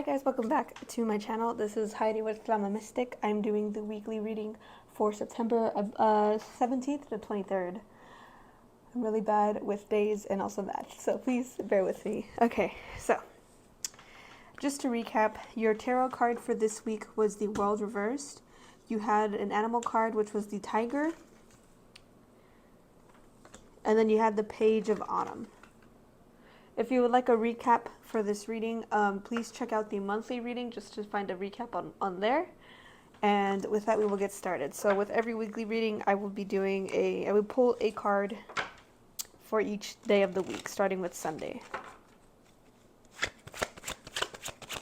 Hi guys, welcome back to my channel. This is Heidi with TlamaMystic. I'm doing the weekly reading for September 17th to 23rd. I'm really bad with days and also math, so please bear with me. Okay, so just to recap, your tarot card for this week was the World Reversed. You had an animal card, which was the Tiger, and then you had the Page of Autumn. If you would like a recap for this reading, please check out the monthly reading just to find a recap on there. And with that, we will get started. So with every weekly reading, I will pull a card for each day of the week, starting with Sunday.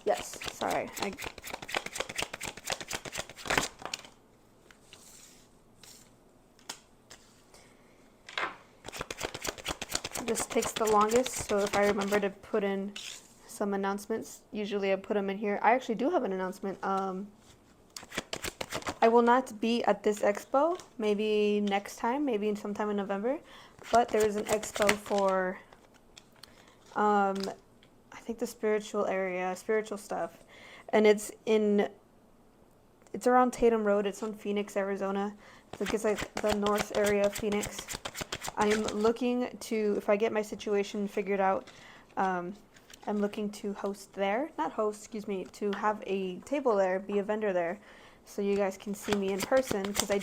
Yes, sorry. This takes the longest, so if I remember to put in some announcements, usually I put them in here. I actually do have an announcement. I will not be at this expo, maybe next time, maybe sometime in November, but there is an expo for, I think the spiritual area, spiritual stuff, and it's around Tatum Road. It's on Phoenix, Arizona. So it's like the north area of Phoenix. I'm looking to, if I get my situation figured out, I'm looking to to have a table there, be a vendor there, so you guys can see me in person, because I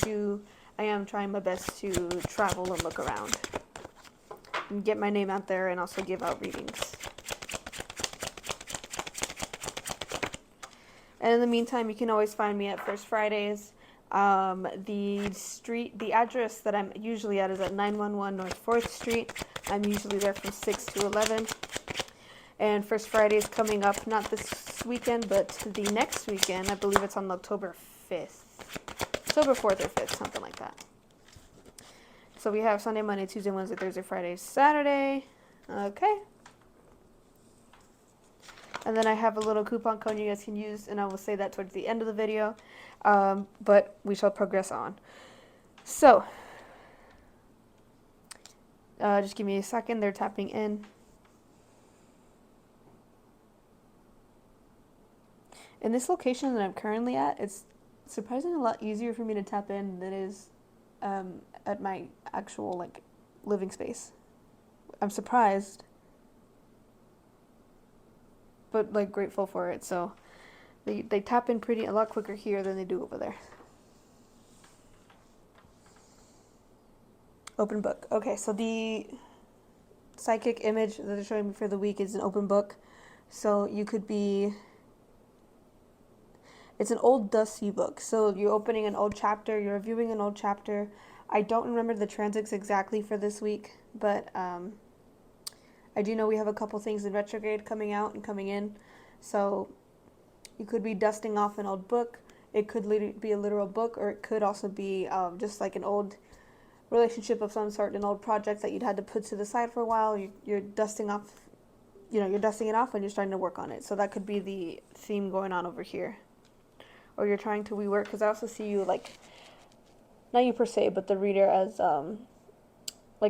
am trying my best to travel and look around and get my name out there and also give out readings. And in the meantime, you can always find me at First Fridays. The address that I'm usually at is at 911 North 4th Street. I'm usually there from 6 to 11. And First Friday is coming up, not this weekend, but the next weekend. I believe it's on October 5th. October 4th or 5th, something like that. So we have Sunday, Monday, Tuesday, Wednesday, Thursday, Friday, Saturday. Okay. And then I have a little coupon code you guys can use, and I will say that towards the end of the video. But we shall progress on. So, just give me a second. They're tapping in. In this location that I'm currently at, it's surprisingly a lot easier for me to tap in than it is at my actual living space. I'm surprised, but grateful for it. So they tap in a lot quicker here than they do over there. Open book. Okay, so the psychic image that they're showing me for the week is an open book. So it's an old dusty book. So you're opening an old chapter, you're reviewing an old chapter. I don't remember the transits exactly for this week, but I do know we have a couple things in retrograde coming out and coming in. So you could be dusting off an old book. It could be a literal book, or it could also be just like an old relationship of some sort, an old project that you'd had to put to the side for a while. You're dusting off, you're dusting it off and you're starting to work on it. So that could be the theme going on over here. Or you're trying to rework, because I also see you not you per se, but the reader as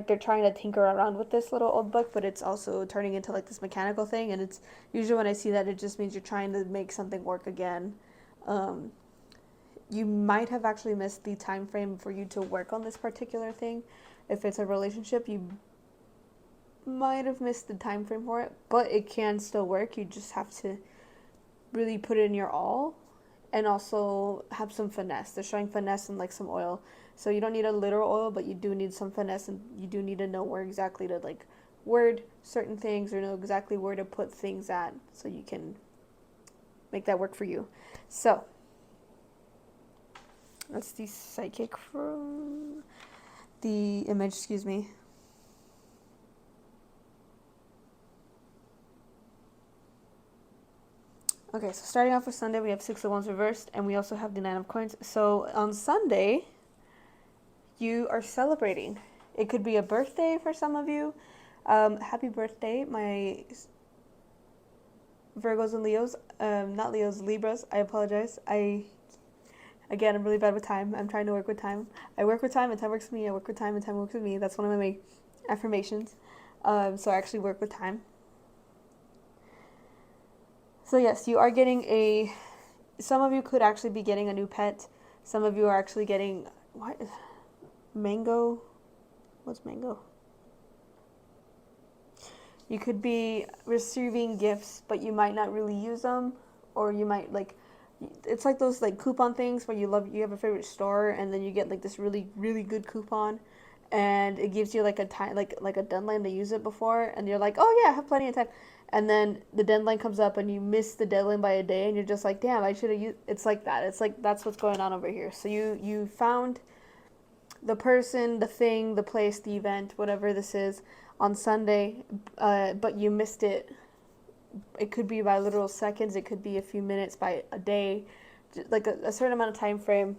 they're trying to tinker around with this little old book, but it's also turning into this mechanical thing. And it's usually, when I see that, it just means you're trying to make something work again. You might have actually missed the time frame for you to work on this particular thing. If it's a relationship, you might have missed the time frame for it, but it can still work. You just have to really put in your all, and also have some finesse. They're showing finesse and some oil. So you don't need a literal oil, but you do need some finesse, and you do need to know where exactly to word certain things, or know exactly where to put things at, so you can make that work for you. So that's the psychic from the image, excuse me. Okay, so starting off with Sunday, we have Six of Wands reversed, and we also have the Nine of Coins. So on Sunday, you are celebrating. It could be a birthday for some of you. Happy birthday, my Virgos and Leos. Not Leos, Libras. I apologize. Again, I'm really bad with time. I'm trying to work with time. I work with time and time works with me. I work with time and time works with me. That's one of my affirmations. So I actually work with time. So yes, you are getting a. Some of you could actually be getting a new pet. Some of you are actually getting what? Mango. What's mango? You could be receiving gifts, but you might not really use them, or you might like. It's like those like coupon things where you have a favorite store, and then you get like this really good coupon, and it gives you like a time like a deadline to use it before, and you're like, oh yeah, I have plenty of time, and then the deadline comes up and you miss the deadline by a day, and you're just like, damn, I should have used. It's like that. It's like that's what's going on over here. So you found the person, the thing, the place, the event, whatever this is, on Sunday, but you missed it. It could be by literal seconds. It could be a few minutes, by a day, like a certain amount of time frame,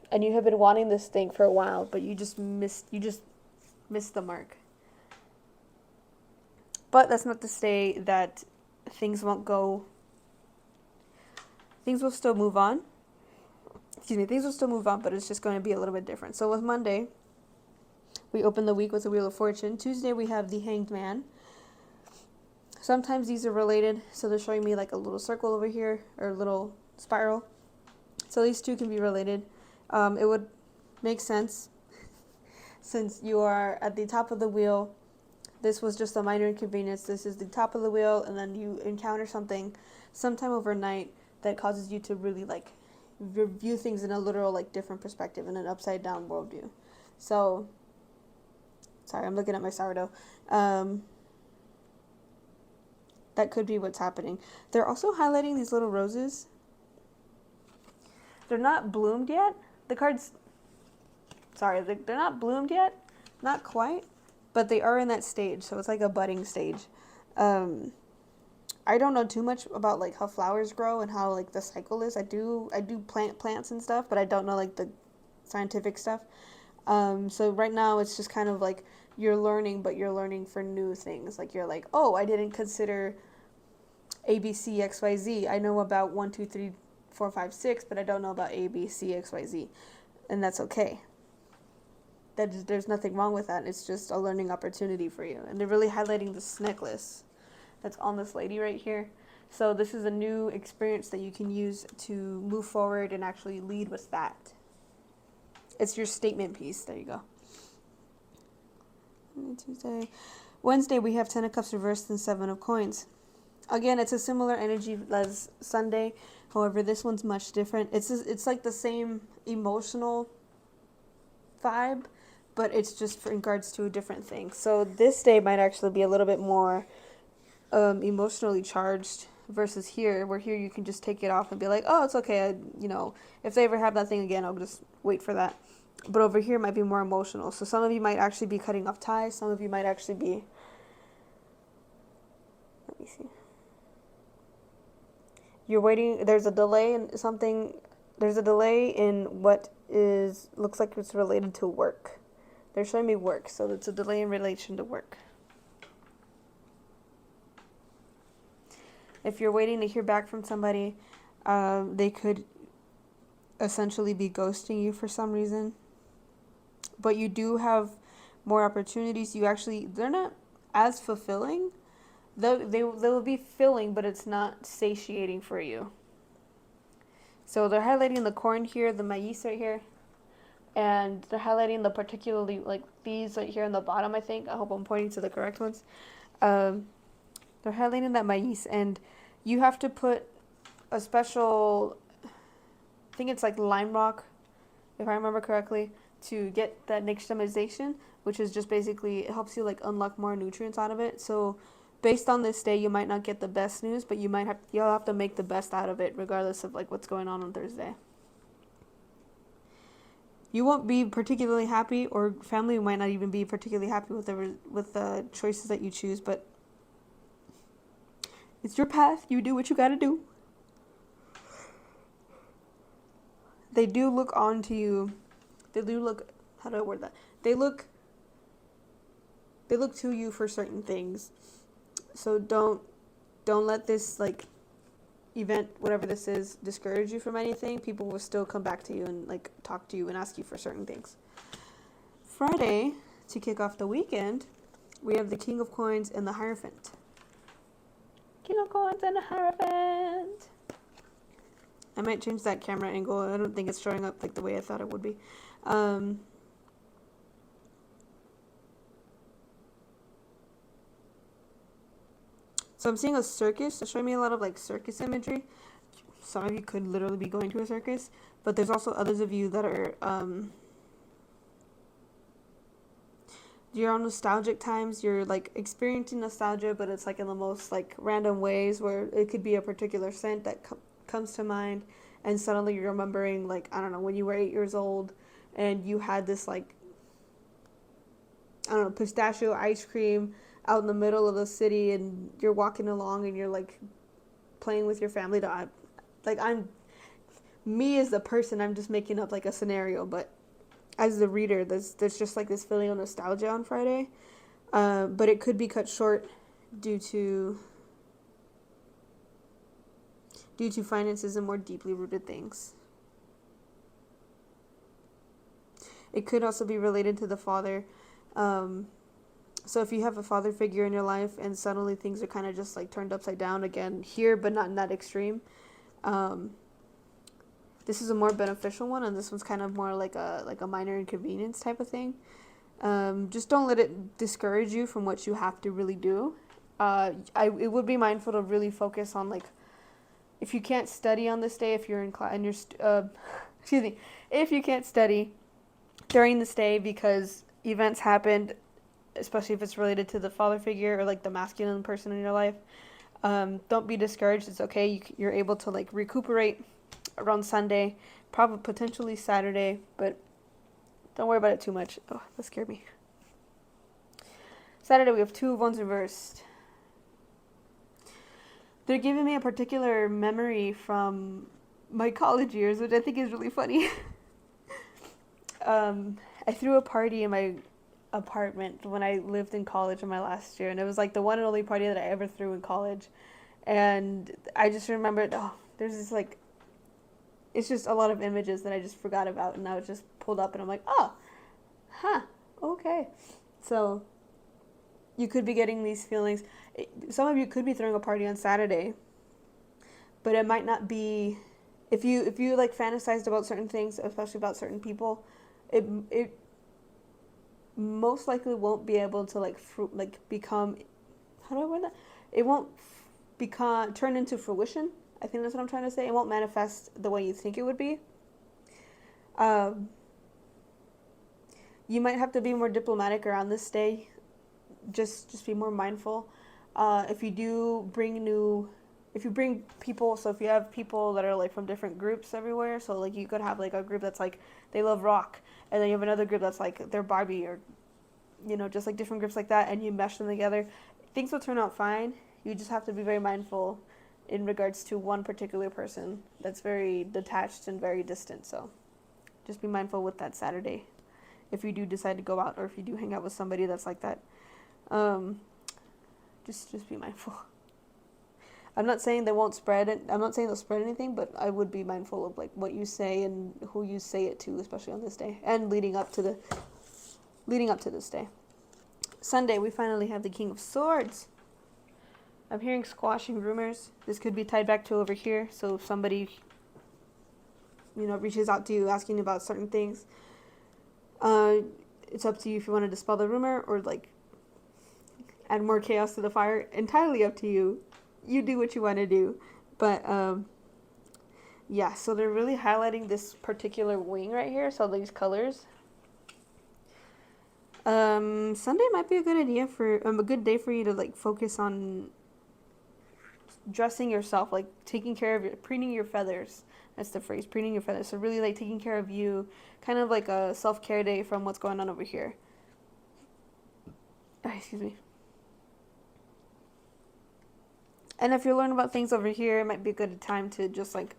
and you have been wanting this thing for a while, but you just missed the mark. But that's not to say that things won't go. Things will still move on. Excuse me. Things will still move on, but it's just going to be a little bit different. So with Monday, we open the week with the Wheel of Fortune. Tuesday, we have the Hanged Man. Sometimes these are related, so they're showing me like a little circle over here, or a little spiral. So these two can be related. It would make sense since you are at the top of the wheel. This was just a minor inconvenience. This is the top of the wheel, and then you encounter something sometime overnight that causes you to really like view things in a literal like different perspective, in an upside down worldview. So, sorry, I'm looking at my sourdough. That could be what's happening. They're also highlighting these little roses. They're not bloomed yet. The cards, sorry, they're not bloomed yet. Not quite, but they are in that stage. So it's like a budding stage. I don't know too much about like how flowers grow and how like the cycle is. I do plant plants and stuff, but I don't know like the scientific stuff. So right now it's just kind of like you're learning, but you're learning for new things. Like you're like, oh, I didn't consider ABCXYZ. I know about 1, 2, 3, 4, 5, 6, but I don't know about ABCXYZ, and that's okay. There's nothing wrong with that. It's just a learning opportunity for you. And they're really highlighting this necklace that's on this lady right here. So this is a new experience that you can use to move forward and actually lead with that. It's your statement piece. There you go. Tuesday. Wednesday, we have 10 of Cups reversed and 7 of Coins. Again, it's a similar energy as Sunday. However, this one's much different. It's like the same emotional vibe, but it's just in regards to a different thing. So this day might actually be a little bit more emotionally charged versus here, where here you can just take it off and be like, oh, it's okay. If they ever have that thing again, I'll just wait for that. But over here might be more emotional. So some of you might actually be cutting off ties. Some of you might actually be, let me see. You're waiting. There's a delay in something. There's a delay in what looks like it's related to work. They're showing me work. So it's a delay in relation to work. If you're waiting to hear back from somebody, they could essentially be ghosting you for some reason. But you do have more opportunities. They're not as fulfilling. They will be filling, but it's not satiating for you. So they're highlighting the corn here, the maíz right here. And they're highlighting the particularly, like these right here in the bottom, I think. I hope I'm pointing to the correct ones. They're highlighting that maíz. And you have to put a special, I think it's like lime rock, if I remember correctly, to get that nixtamalization, which is just basically, it helps you like unlock more nutrients out of it. So based on this day, you might not get the best news, but you'll have to make the best out of it, regardless of like what's going on Thursday. You won't be particularly happy, or family might not even be particularly happy with the choices that you choose, but it's your path. You do what you gotta do. They do look onto you. They do look, how do I word that? They look to you for certain things. So don't let this like event, whatever this is, discourage you from anything. People will still come back to you and like talk to you and ask you for certain things. Friday, to kick off the weekend, we have the King of Coins and the Hierophant. King of unicorns and a hierophant. I might change that camera angle. I don't think it's showing up like the way I thought it would be. So I'm seeing a circus. It's showing me a lot of like circus imagery. Some of you could literally be going to a circus, but there's also others of you that are you're on nostalgic times. You're like experiencing nostalgia, but it's like in the most like random ways, where it could be a particular scent that comes to mind, and suddenly you're remembering, like, I don't know, when you were 8 years old and you had this like, I don't know, pistachio ice cream out in the middle of the city, and you're walking along and you're like playing with your family to, like, I'm me as the person, I'm just making up like a scenario, but as the reader, there's just like this feeling of nostalgia on Friday, but it could be cut short due to finances and more deeply rooted things. It could also be related to the father. So if you have a father figure in your life and suddenly things are kind of just like turned upside down again here, but not in that extreme, this is a more beneficial one, and this one's kind of more like a minor inconvenience type of thing. Just don't let it discourage you from what you have to really do. It would be mindful to really focus on, like, if you can't study on this day, if you're in class and you're excuse me, if you can't study during this day because events happened, especially if it's related to the father figure or like the masculine person in your life, don't be discouraged. It's okay. You're able to like recuperate around Sunday, probably potentially Saturday, but don't worry about it too much. Oh, that scared me. Saturday we have 2 of Wands reversed. They're giving me a particular memory from my college years, which I think is really funny. I threw a party in my apartment when I lived in college in my last year, and it was like the one and only party that I ever threw in college. And I just remembered, there's this like, it's just a lot of images that I just forgot about, and I was just pulled up and I'm like, okay. So you could be getting these feelings. Some of you could be throwing a party on Saturday, but it might not be, if you like fantasized about certain things, especially about certain people, it most likely won't be able to like become, how do I word that? It won't turn into fruition. I think that's what I'm trying to say. It won't manifest the way you think it would be. You might have to be more diplomatic around this day. Just be more mindful. If you bring people, so if you have people that are like from different groups everywhere, so like you could have like a group that's like they love rock, and then you have another group that's like they're Barbie, or just like different groups like that, and you mesh them together, things will turn out fine. You just have to be very mindful in regards to one particular person that's very detached and very distant. So just be mindful with that Saturday if you do decide to go out, or if you do hang out with somebody that's like that. Just be mindful. I'm not saying they won't spread it. I'm not saying they'll spread anything, but I would be mindful of like what you say and who you say it to, especially on this day and leading up to this day. Sunday, we finally have the King of Swords. I'm hearing squashing rumors. This could be tied back to over here. So if somebody, reaches out to you asking about certain things, it's up to you if you want to dispel the rumor or like add more chaos to the fire. Entirely up to you. You do what you want to do. But yeah, so they're really highlighting this particular wing right here. So these colors. Sunday might be a good idea for a good day for you to like focus on dressing yourself, like taking care of preening your feathers. That's the phrase, preening your feathers. So really like taking care of you, kind of like a self-care day from what's going on over here. Excuse me. And if you're learning about things over here, it might be a good time to just like,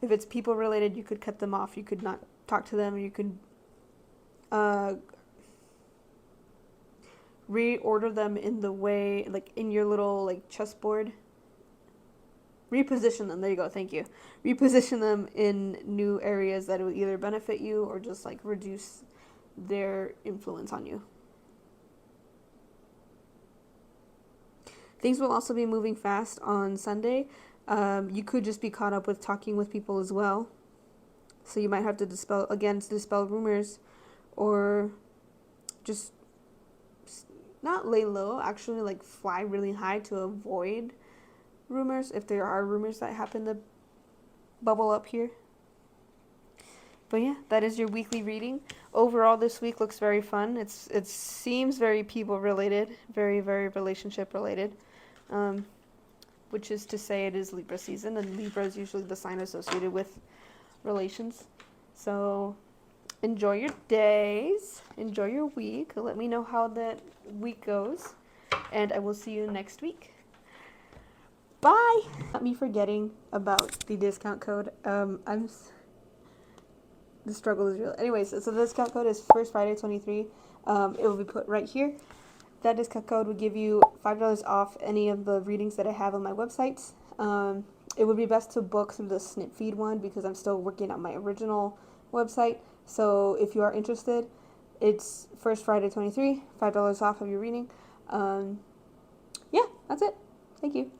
if it's people related, you could cut them off. You could not talk to them. You could reorder them in the way, like in your little like chessboard. Reposition them. There you go. Thank you. Reposition them in new areas that will either benefit you or just like reduce their influence on you. Things will also be moving fast on Sunday. You could just be caught up with talking with people as well. So you might have to dispel rumors, or just not lay low, actually like fly really high to avoid rumors if there are rumors that happen to bubble up here. But yeah, that is your weekly reading. Overall, this week looks very fun. It seems very people related, very relationship related, which is to say it is Libra season, and Libra is usually the sign associated with relations. So enjoy your days, enjoy your week. Let me know how that week goes, and I will see you next week. Bye. Not me forgetting about the discount code. The struggle is real. Anyways, so the discount code is First Friday 23. It will be put right here. That discount code would give you $5 off any of the readings that I have on my websites. It would be best to book through the Snip Feed one because I'm still working on my original website. So if you are interested, it's First Friday 23, $5 off of your reading. Yeah, that's it. Thank you.